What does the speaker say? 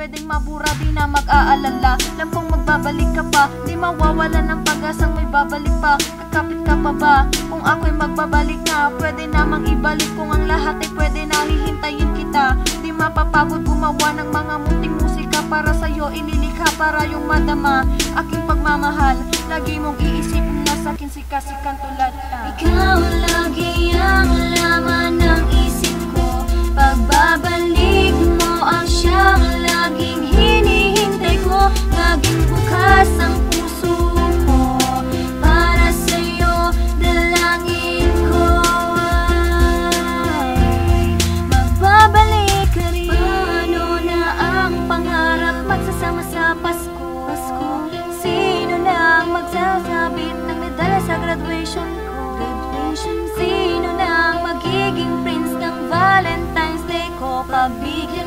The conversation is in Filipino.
pwedeng mabura, di na mag-aalala. Alam kong magbabalik ka pa, di mawawala ng pag-asang may babalik pa. Kakapit ka pa ba? Kung ako'y magbabalik na, pwede namang ibalik. Kung ang lahat ay pwede na, hihintayin kita. Di mapapagod gumawa ng mga munting musika para sa'yo, inilikha para yung madama aking pagmamahal. Lagi mong iisipin na sa'kin sikasikan tulad ka. Ikaw lagi ang laman ng isip ko. Pagbabalik mo ang siyang laging hinihintay ko. Laging bukas ang puso ko para sa'yo, dalangin ko ay magbabalik ka rin. Paano na ang pangarap magsasama sa Pasko? Sino na ang magsasabit ng medalya sa graduation ko? Sino na ang magiging prince ng Valentine's Day ko? Pabigyan